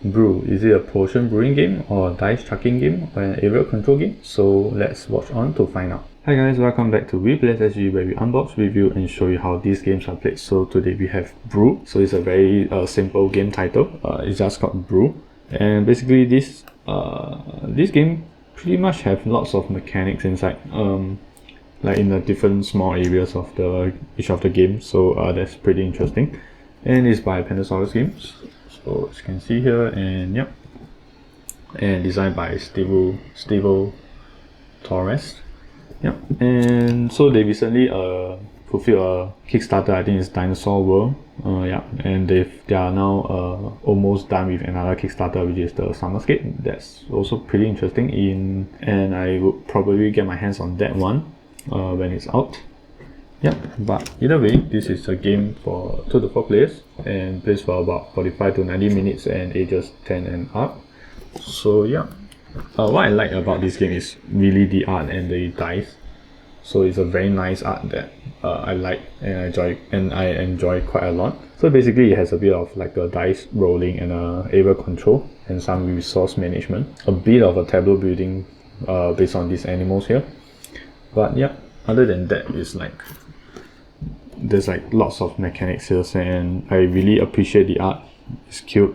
Brew, is it a potion brewing game or a dice chucking game or an area control game? So let's watch on to find out. Hi guys, welcome back to WePlaysSG, where we unbox, review and show you how these games are played. So today we have Brew. So it's a very simple game title. It's just called Brew. And basically this game pretty much have lots of mechanics inside. Like in the different small areas of each of the games. So that's pretty interesting. And it's by Pandasaurus Games. So as you can see here, and yep, and designed by Steve Torres. Yep, and so they recently fulfilled a Kickstarter. I think it's Dinosaur World. Yeah, and they are now almost done with another Kickstarter, which is the Summerscape. That's also pretty interesting. And I would probably get my hands on that one when it's out. Yep, but either way, this is a game for 2 to 4 players and plays for about 45 to 90 minutes and ages 10 and up. So yeah, what I like about this game is really the art and the dice. So it's a very nice art that I like and I enjoy quite a lot. So basically it has a bit of like a dice rolling and area control and some resource management. A bit of a tableau building based on these animals here. But yeah, other than that, it's like there's like lots of mechanics here, and I really appreciate the art. It's cute,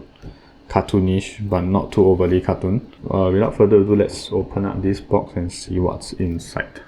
cartoonish, but not too overly cartoon. Without further ado, let's open up this box and see what's inside.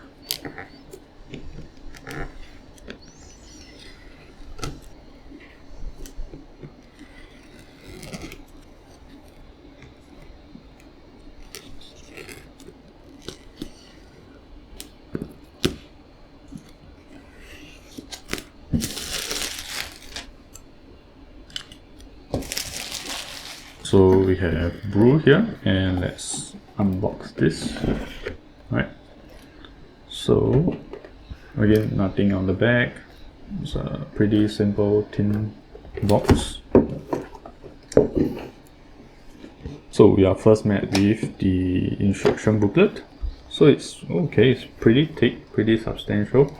So we have Brew here, and let's unbox this. Right. So again, nothing on the back. It's a pretty simple tin box. So we are first met with the instruction booklet. So it's okay, it's pretty thick, pretty substantial.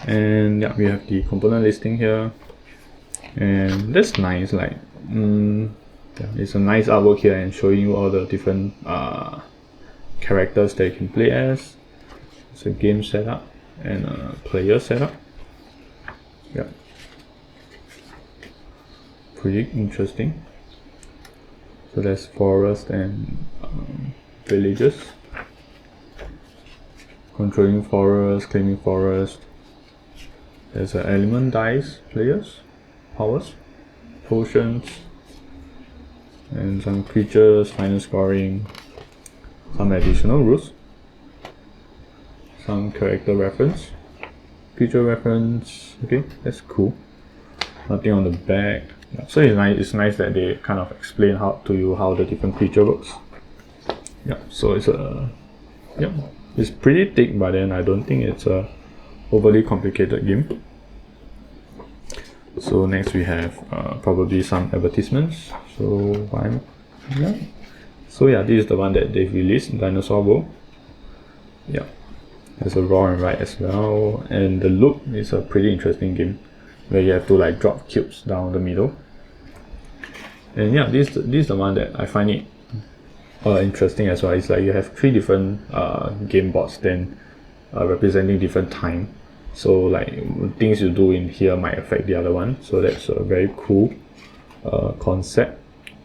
And yeah, we have the component listing here. And that's nice, like yeah, it's a nice artwork here and showing you all the different characters that you can play as. It's a game setup and a player setup. Yeah, pretty interesting. So there's forest and villages. Controlling forest, claiming forest. There's an element dice players, powers, potions, and some creatures, final scoring, some additional rules, some character reference, creature reference. Okay, that's cool. Nothing on the back. So it's nice that they kind of explain to you how the different creature works. Yeah, so it's pretty thick, but then I don't think it's a overly complicated game. So next we have probably some advertisements. So this is the one that they've released, Dinosaur World. Yeah, there's a roll and write as well, and the loop is a pretty interesting game where you have to like drop cubes down the middle. And yeah, this is the one that I find it interesting as well. It's like you have 3 different game boards then representing different time. So like things you do in here might affect the other one. So that's a very cool concept,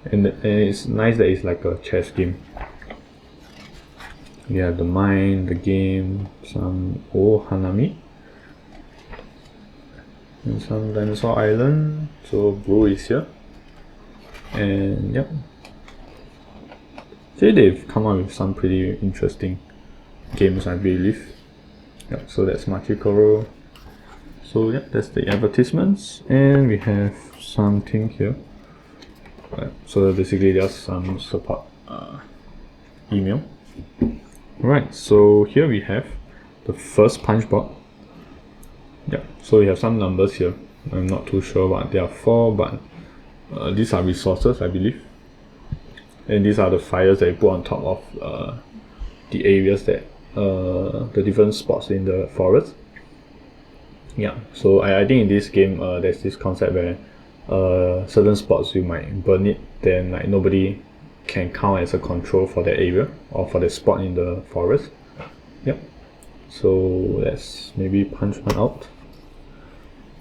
and it's nice that it's like a chess game. You have the mine, the game, some Hanami, and some dinosaur island. So Brew is here, and yep. So they've come up with some pretty interesting games, I believe. Yep, so that's Machikoro. So yeah, that's the advertisements, and we have something here. Right, so basically just some support email. Right, so here we have the first punch board. Yeah, so we have some numbers here. I'm not too sure what they are for, but these are resources, I believe. And these are the fires that you put on top of the areas that the different spots in the forest. Yeah, so I think in this game there's this concept where certain spots you might burn it, then like nobody can count as a control for that area or for the spot in the forest. Yep. So let's maybe punch one out.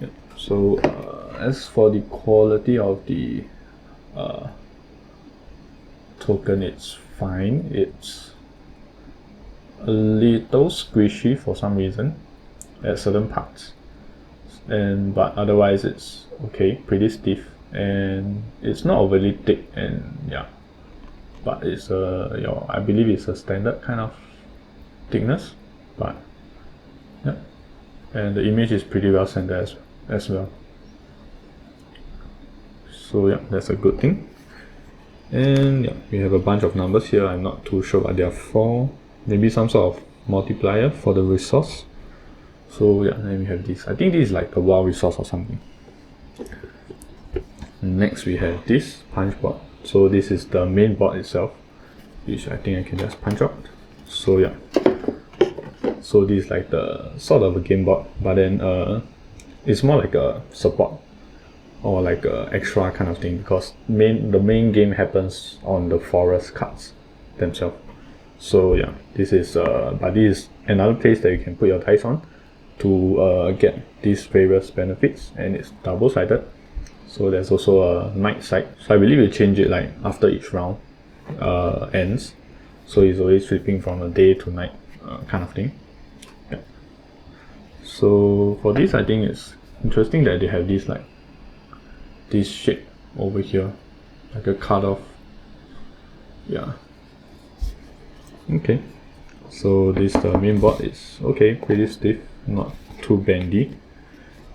Yep. So as for the quality of the token, it's fine. It's a little squishy for some reason at certain parts, but otherwise it's okay, pretty stiff, and it's not overly thick, and yeah, but it's I believe it's a standard kind of thickness, but yeah, and the image is pretty well centered as well. So yeah, that's a good thing. And yeah, we have a bunch of numbers here. I'm not too sure, but there are 4, maybe some sort of multiplier for the resource. So yeah, then we have this. I think this is like a WoW resource or something. Next we have this punch board. So this is the main board itself, which I think I can just punch out. So yeah, so this is like the sort of a game board, but then it's more like a support or like a extra kind of thing, because the main game happens on the forest cards themselves. So yeah, this is but this is another place that you can put your dice on to get these various benefits, and it's double-sided. So there's also a night side. So I believe you change it like after each round ends. So it's always flipping from a day to night kind of thing. Yeah. So for this, I think it's interesting that they have this like this shape over here, like a cut off. Yeah. Okay. So this the main board is okay, pretty stiff, not too bendy,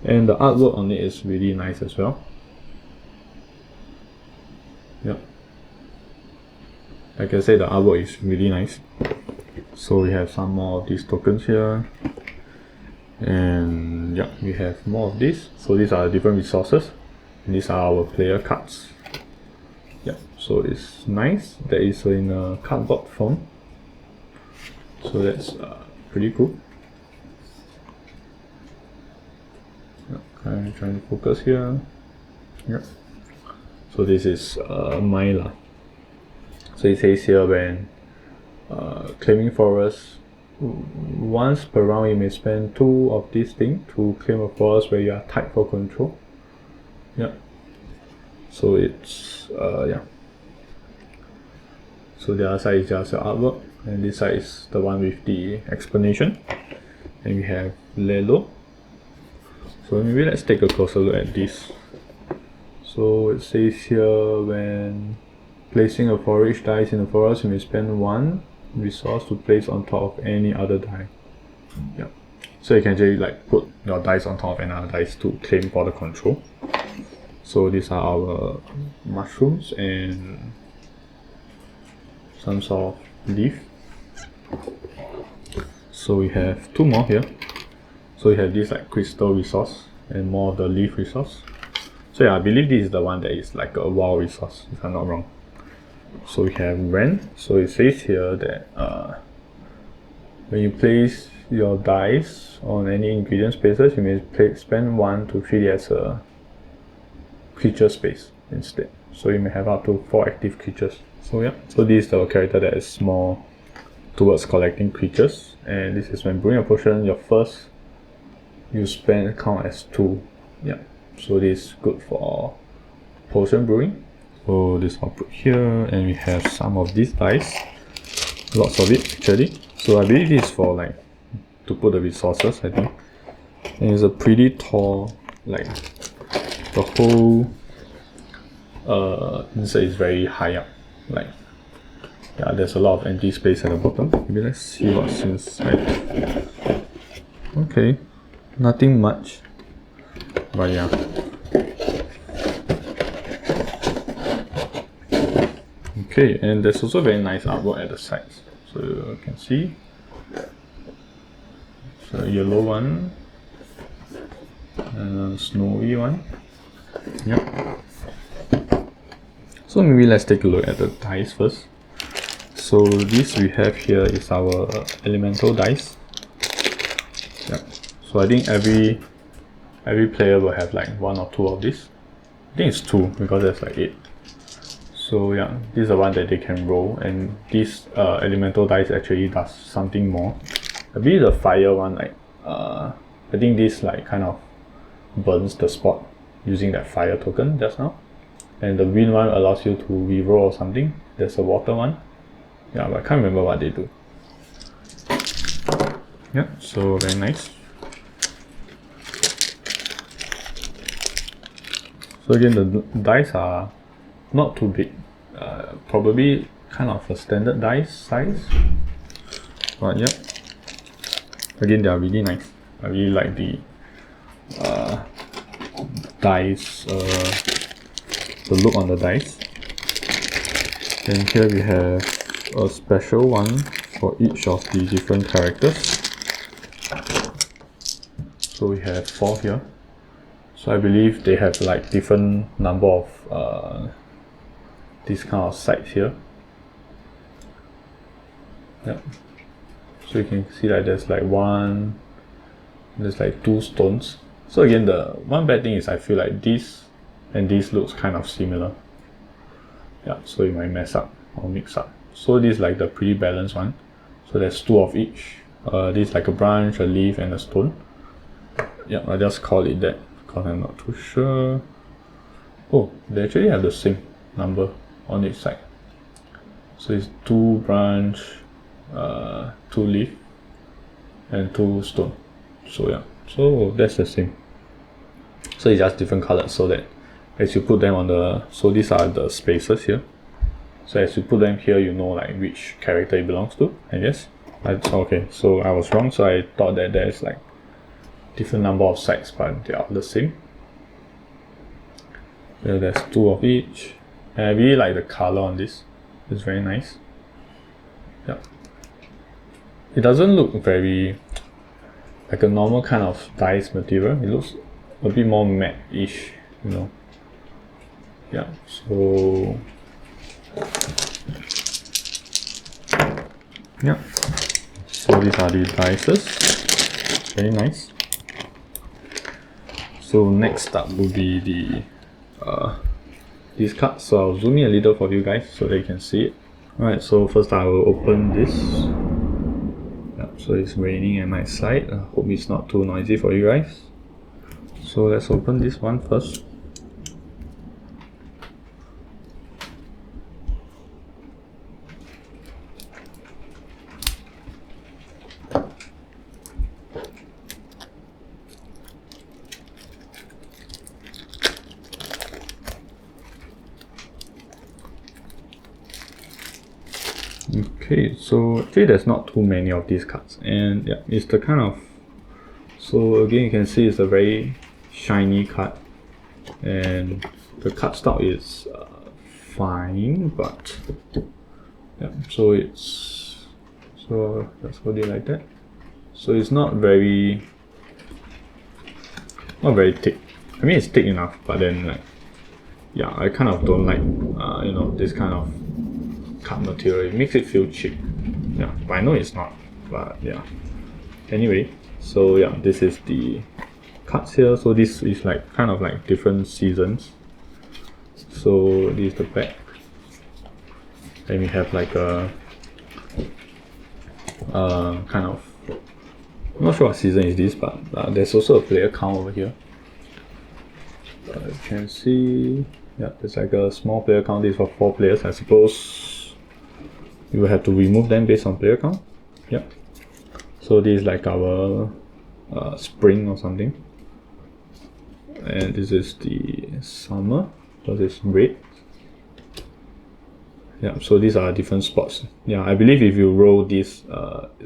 and the artwork on it is really nice as well. Yep. Like I said, the artwork is really nice. So we have some more of these tokens here, and yeah, we have more of this. So these are different resources, and these are our player cards. Yeah, so it's nice that it's in a cardboard form. So that's pretty cool. I'm trying to focus here. Yeah. So this is Myla. So it says here, when claiming forest, once per round you may spend 2 of these things to claim a forest where you are tied for control. Yeah. So it's yeah. So the other side is just the artwork, and this side is the one with the explanation. And we have Lelo. So maybe let's take a closer look at this. So it says here, when placing a forage dice in the forest, you may spend 1 resource to place on top of any other die. Yeah. So you can actually like put your dice on top of another dice to claim for the control. So these are our mushrooms and some sort of leaf. So we have 2 more here. So we have this like crystal resource and more of the leaf resource. So yeah, I believe this is the one that is like a WoW resource, if I'm not wrong. So we have Ren. So it says here that when you place your dice on any ingredient spaces, you may spend 1 to treat it as a creature space instead. So you may have up to 4 active creatures. So yeah, so this is the character that is more towards collecting creatures, and this is when brewing a potion, your first you spend count as 2. Yeah, so this is good for potion brewing. So this I'll put here, and we have some of these dice, lots of it actually. So I believe this is for like to put the resources, I think. And it's a pretty tall, like the whole insert is very high up. Like yeah, there's a lot of empty space at the bottom. Maybe let's see what's inside. Okay, nothing much, but yeah. Okay, and there's also very nice artwork at the sides. So you can see. So a yellow one and a snowy one. Yep. So maybe let's take a look at the dice first. So this we have here is our elemental dice. Yep. So I think every player will have like 1 or 2 of these. I think it's 2 because there's like 8. So yeah, this is the one that they can roll, and this elemental dice actually does something more. I believe the fire one, like I think this like kind of burns the spot using that fire token just now, and the wind one allows you to reroll or something. There's a water one, yeah, but I can't remember what they do. Yeah, so very nice. So again, the dice are not too big, probably kind of a standard dice size, but yeah, again they are really nice. I really like the dice, the look on the dice. And here we have a special one for each of the different characters. So we have 4 here. So I believe they have like different number of these kind of sides here. Yeah. So you can see like there's like there's like 2 stones. So again, the one bad thing is I feel like this and this looks kind of similar. Yeah, so you might mess up or mix up. So this is like the pretty balanced one. So there's 2 of each. This is like a branch, a leaf, and a stone. Yeah, I'll just call it that because I'm not too sure. Oh, they actually have the same number on each side. So it's 2 branch, 2 leaf, and 2 stone. So yeah, so that's the same. So it's just different colors, so that as you put them on the, so these are the spaces here. So as you put them here, you know like which character it belongs to, I guess. Okay, so I was wrong. So I thought that there's like different number of sides, but they are the same. So there's 2 of each. And I really like the color on this. It's very nice. Yeah. It doesn't look very like a normal kind of dice material. It looks a bit more matte-ish, you know. Yeah, so yeah. So these are the dices. Very nice. So next up will be the these cards. So I'll zoom in a little for you guys so that you can see it. Alright, so first I will open this. So it's raining at my side. I hope it's not too noisy for you guys. So let's open this one first. Okay, so actually there's not too many of these cards, and yeah, it's the kind of, so again you can see it's a very shiny card, and the card stock is fine, but yeah, so it's, so let's hold it like that. So it's not very thick. I mean it's thick enough, but then like, yeah, I kind of don't like you know, this kind of card material. It makes it feel cheap. Yeah, but I know it's not, but yeah. Anyway, so yeah, this is the cards here. So this is like kind of like different seasons. So this is the back. Then we have like a kind of, I'm not sure what season is this, but there's also a player count over here. You can see, yeah, there's like a small player count. This is for 4 players. I suppose you will have to remove them based on player count. Yeah. So this is like our spring or something. And this is the summer, because it's red. Yeah, so these are different spots. Yeah, I believe if you roll this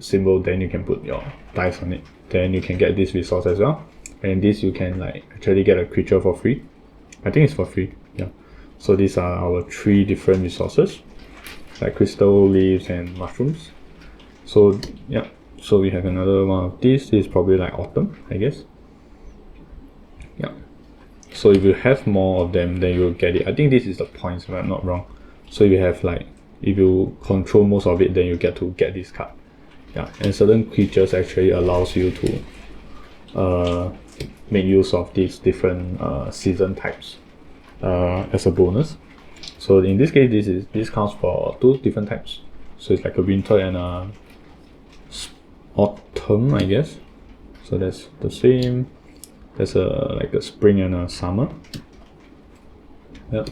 symbol, then you can put your dice on it. Then you can get this resource as well. And this you can like actually get a creature for free. I think it's for free. Yeah. So these are our 3 different resources, like crystal, leaves, and mushrooms. So yeah, so we have another one of these. This is probably like autumn, I guess. Yeah. So if you have more of them, then you'll get it. I think this is the points, if I'm not wrong. So if you have like, if you control most of it, then you get to get this card. Yeah, and certain creatures actually allows you to make use of these different season types. as a bonus. So in this case, this counts for 2 different types. So it's like a winter and a autumn, I guess. So that's the same. There's like a spring and a summer. Yep.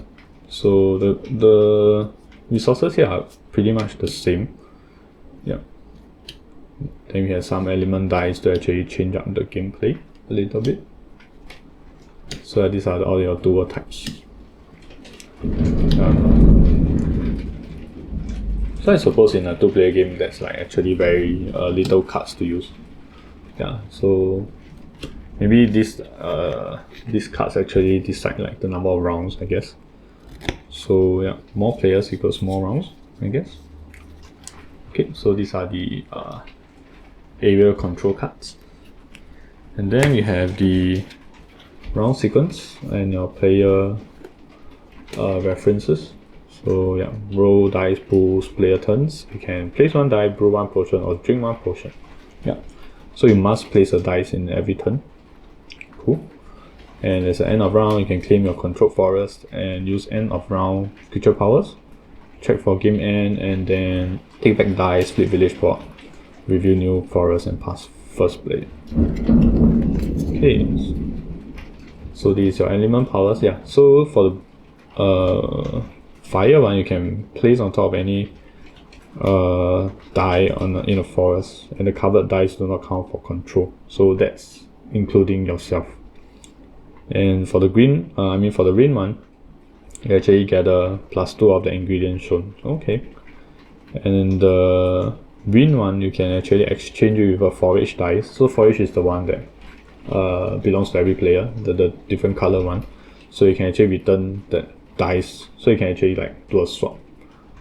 So the resources here are pretty much the same. Yeah. Then we have some element dice to actually change up the gameplay a little bit. So these are all your dual types. So I suppose in a 2-player game that's like actually very little cards to use. Yeah. So maybe these cards actually decide like the number of rounds, I guess. So yeah, more players equals more rounds, I guess. Okay, so these are the area control cards. And then we have the round sequence and your player references. So yeah, roll dice pools, player turns. You can place 1 die, brew 1 potion, or drink 1 potion. Yeah, so you must place a dice in every turn. Cool. And at the end of round, you can claim your controlled forest and use end of round creature powers. Check for game end and then take back dice, split village board, review new forest and pass first play. Okay, so these are your element powers. Yeah, so for the fire one, you can place on top of any die in a forest, and the covered dice do not count for control, so that's including yourself. And for the green, for the rain one, you actually get a +2 of the ingredients shown. Okay. And the green one, you can actually exchange it with a forage dice. So forage is the one that belongs to every player, the different color one. So you can actually return that dice. So you can actually like do a swap.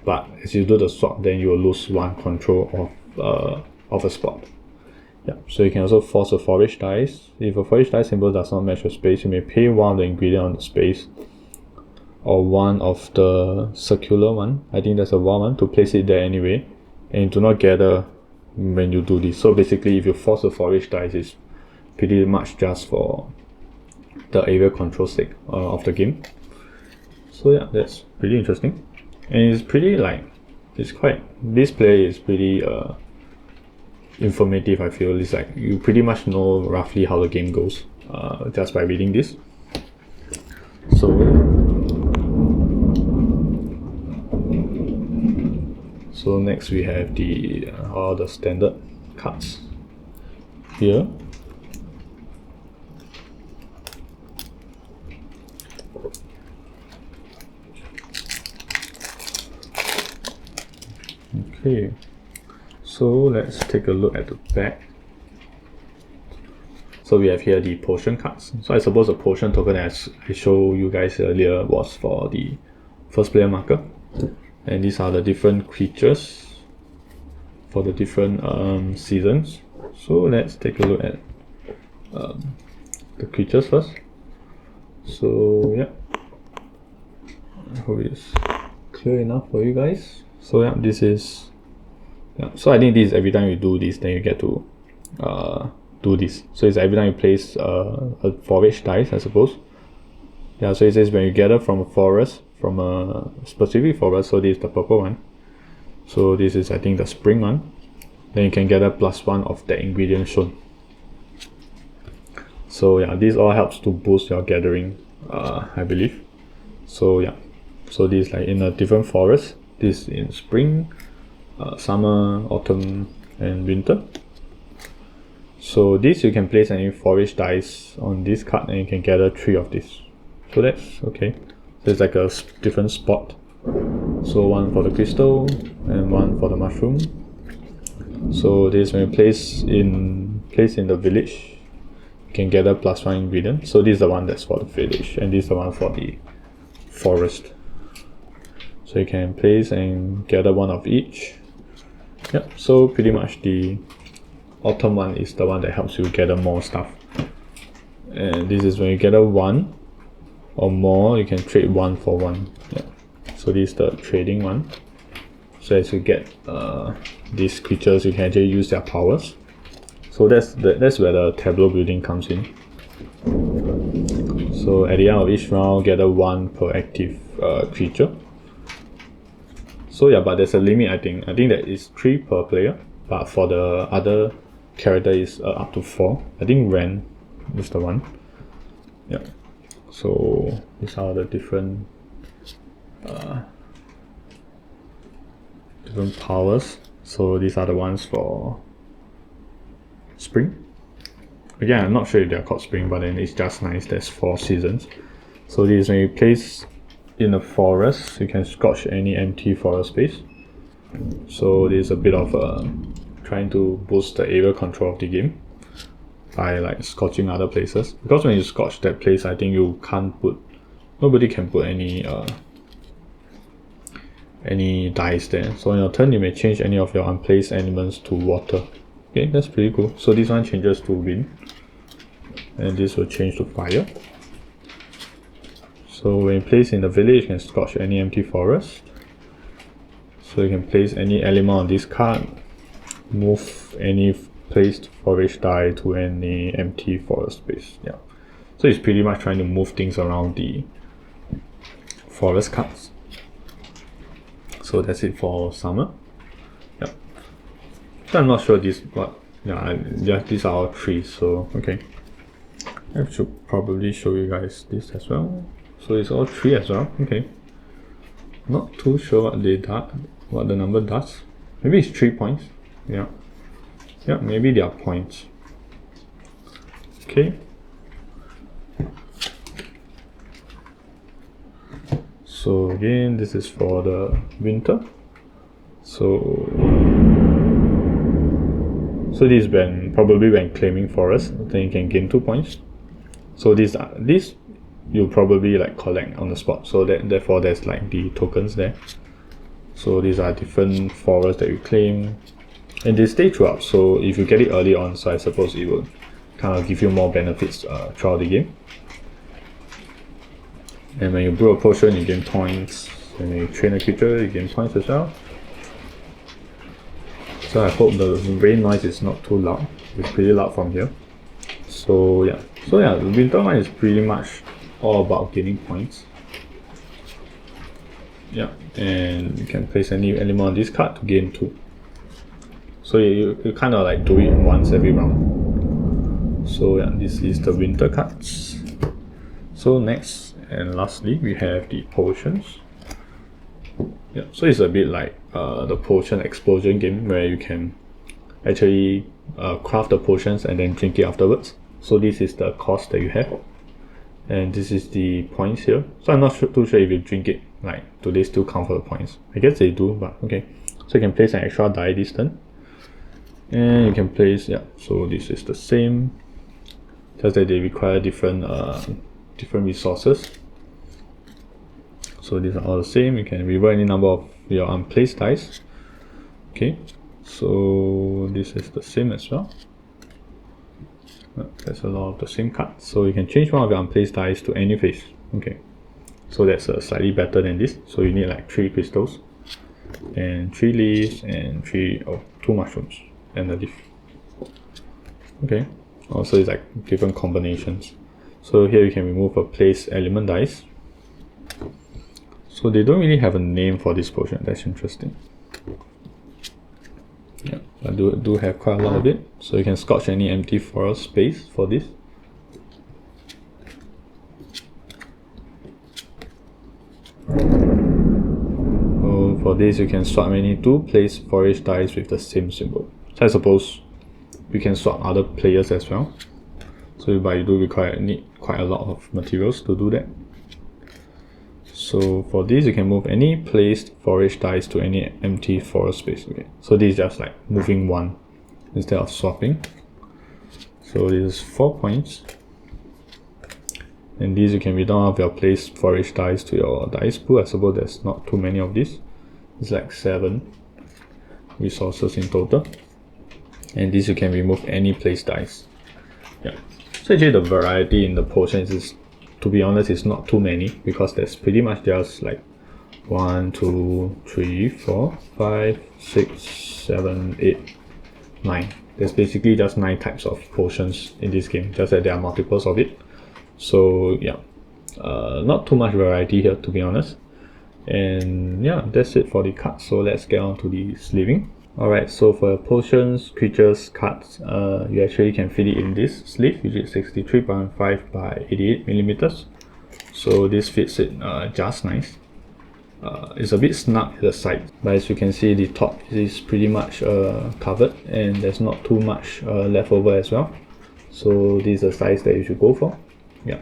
But as you do the swap, then you will lose 1 control of a spot. Yeah, so you can also force a forage dice. If a forage dice symbol does not match your space, you may pay 1 of the ingredient on the space, or 1 of the circular one. I think that's a 1 to place it there anyway, and you do not gather when you do this. So basically, if you force a forage dice, it's pretty much just for the area control sake of the game. So yeah, that's pretty interesting, and it's pretty like this play is pretty informative. I feel it's like you pretty much know roughly how the game goes just by reading this. So next we have all the standard cards here. Okay, so let's take a look at the back. So we have here the potion cards. So I suppose the potion token as I showed you guys earlier was for the first player marker. And these are the different creatures for the different seasons. So let's take a look at the creatures first. So yeah, I hope it's clear enough for you guys. So yeah, this is so I think this is every time you do this, then you get to do this. So it's every time you place a forage dice, I suppose. Yeah, so it says when you gather from a forest, from a specific forest, so this is the purple one. So this is I think the spring one. Then you can gather +1 of the ingredient shown. So yeah, this all helps to boost your gathering, I believe. So yeah, so this is like in a different forest. This in spring, summer, autumn, and winter. So this you can place any forage dice on this card, and you can gather 3 of this. So that's okay. So it's like a different spot. So 1 for the crystal and 1 for the mushroom. So this when you place in the village, you can gather +1 ingredient. So this is the one that's for the village, and this is the one for the forest. So you can place and gather 1 of each. Yep, so pretty much the autumn one is the one that helps you gather more stuff. And this is when you gather 1 or more, you can trade 1 for 1. Yeah. So this is the trading one. So as you get these creatures, you can actually use their powers. So that's where the tableau building comes in. So at the end of each round, gather 1 per active creature. So yeah, but there's a limit. I think that is 3 per player, but for the other character is up to 4. I think Ren is the one. Yeah. So these are the different powers. So these are the ones for spring. Again, I'm not sure if they're called spring, but then it's just nice. There's 4 seasons. So this, when you place in a forest, you can scorch any empty forest space. So there's a bit of trying to boost the area control of the game by like scorching other places. Because when you scorch that place, I think you can't put, nobody can put any dice there. So on your turn, you may change any of your unplaced elements to water. Okay, that's pretty cool. So this one changes to wind, and this will change to fire. So when you place in the village, you can scorch any empty forest. So you can place any element on this card, move any placed forest die to any empty forest space. Yeah. So it's pretty much trying to move things around the forest cards. So that's it for summer. Yeah. So I'm not sure this, but yeah, these are all 3. So okay, I should probably show you guys this as well. So it's all 3 as well. Okay. Not too sure what the number does. Maybe it's 3 points. Yeah. Yeah, maybe they are points. Okay. So again, this is for the winter. So this is probably when claiming forest, then you can gain 2 points. So these you'll probably like collect on the spot. So therefore there's like the tokens there. So these are different forests that you claim, and they stay throughout. So if you get it early on, so I suppose it will kind of give you more benefits throughout the game. And when you brew a potion, you gain points. And when you train a creature, you gain points as well. So I hope the rain noise is not too loud. It's pretty loud from here. So yeah, the winter one is pretty much all about gaining points. Yeah, and you can place any element on this card to gain 2. So you kind of like do it once every round. So yeah, this is the winter cards. So next and lastly, we have the potions. Yeah, so it's a bit like the potion explosion game, where you can actually craft the potions and then drink it afterwards. So this is the cost that you have, and this is the points here. So I'm not too sure if you drink it, like, do they still count for the points? I guess they do, but okay. So you can place an extra die this turn, and you can place, yeah, so this is the same, just that they require different resources. So these are all the same. You can reroll any number of your unplaced dice. Okay, so this is the same as well. There's a lot of the same cards. So you can change one of your unplaced dice to any face. Okay, so that's slightly better than this. So you need like 3 crystals, and 3 leaves, and 2 mushrooms, and a leaf. Okay, also it's like different combinations. So here you can remove a place element dice. So they don't really have a name for this potion. That's interesting. Yeah, I do have quite a lot of it. So you can scorch any empty forest space for this. So for this, you can swap any 2 place forest dice with the same symbol. So I suppose you can swap other players as well. So but you do need quite a lot of materials to do that. So for this, you can move any placed forest dice to any empty forest space. Okay, so this is just like moving 1 instead of swapping. So this is 4 points, and these you can return off your placed forest dice to your dice pool. I suppose there's not too many of these. It's like 7 resources in total, and this you can remove any placed dice. Yeah, so actually the variety in the potions is, to be honest, it's not too many, because there's pretty much just like 1, 2, 3, 4, 5, 6, 7, 8, 9. There's basically just 9 types of potions in this game, just that there are multiples of it. So yeah, Not too much variety here, to be honest. And yeah, that's it for the cards. So let's get on to the sleeving. Alright, so for potions, creatures, cards, you actually can fit it in this sleeve, which is 63.5 by 88 millimeters. So this fits it just nice. It's a bit snug at the side, but as you can see, the top is pretty much covered, and there's not too much left over as well. So this is the size that you should go for. Yeah.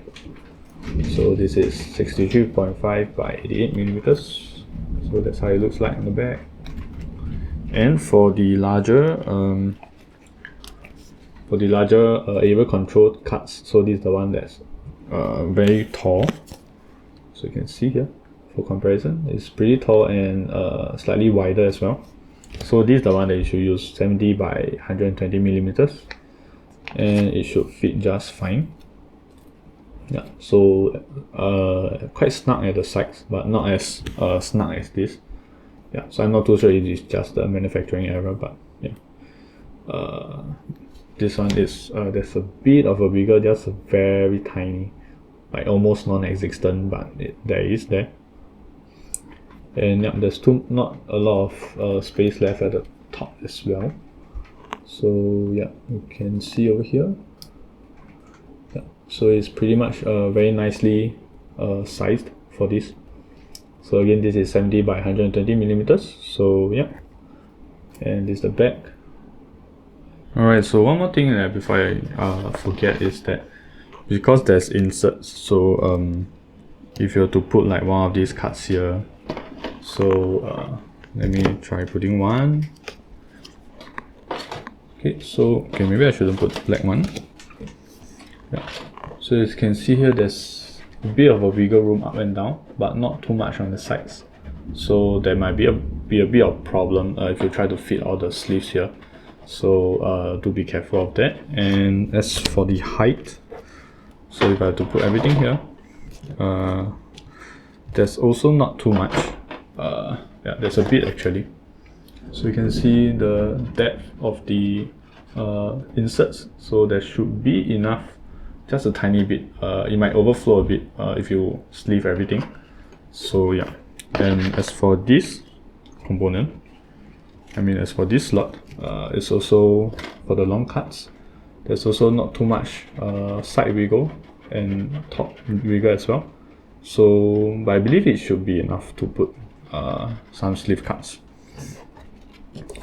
So this is 63.5 by 88 millimeters. So that's how it looks like on the back. And for the larger area control cards, so this is the one that's very tall. So you can see here, for comparison, it's pretty tall and slightly wider as well. So this is the one that you should use, 70 by 120 millimeters, and it should fit just fine. Yeah, so quite snug at the sides, but not as snug as this. Yeah, so I'm not too sure if it's just a manufacturing error, but yeah. This one is there's a bit of a bigger, just a very tiny, like almost non-existent, but there is there. And yeah, there's not a lot of space left at the top as well. So yeah, you can see over here. Yeah, so it's pretty much very nicely sized for this. So again, this is 70 by 120 millimeters. So yeah, and this is the back. Alright, so one more thing before I forget is that because there's inserts, so if you were to put like one of these cards here, so let me try putting one. Okay, so maybe I shouldn't put the black one. Yeah. So as you can see here, there's a bit of a bigger room up and down, but not too much on the sides. So there might be a bit of problem if you try to fit all the sleeves here. So do be careful of that. And as for the height, so if I have to put everything here, there's also not too much. Yeah, there's a bit actually. So you can see the depth of the inserts, so there should be enough, just a tiny bit. It might overflow a bit if you sleeve everything. So yeah, and as for this component, as for this slot, it's also for the long cards. There's also not too much side wiggle and top wiggle as well. So, but I believe it should be enough to put some sleeve cards.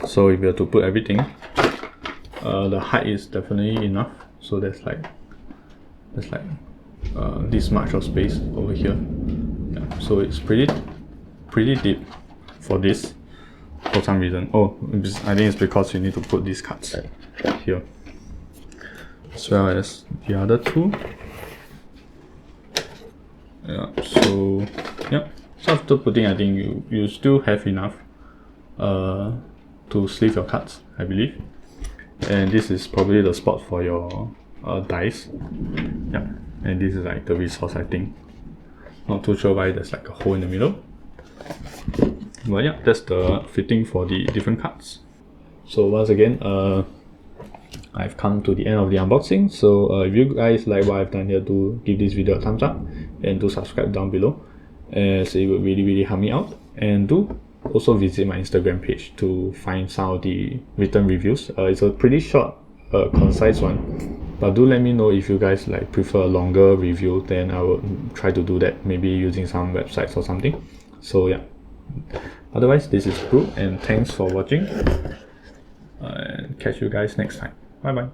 So if you have to put everything, the height is definitely enough. So there's like this much of space over here. Yeah, so it's pretty deep for this for some reason. Oh, I think it's because you need to put these cards here, as well as the other two. Yeah, so yeah. So after putting, I think you still have enough to sleeve your cards, I believe. And this is probably the spot for your dice. Yeah, and this is like the resource, I think. Not too sure why there's like a hole in the middle. But yeah, that's the fitting for the different cards. So once again, I've come to the end of the unboxing. So if you guys like what I've done here, do give this video a thumbs up and do subscribe down below, as it would really help me out. And do also visit my Instagram page to find some of the written reviews. It's a pretty short, concise one, but do let me know if you guys like prefer a longer review. Then I will try to do that, maybe using some websites or something. So yeah, otherwise this is Brew, and thanks for watching, and catch you guys next time. Bye bye.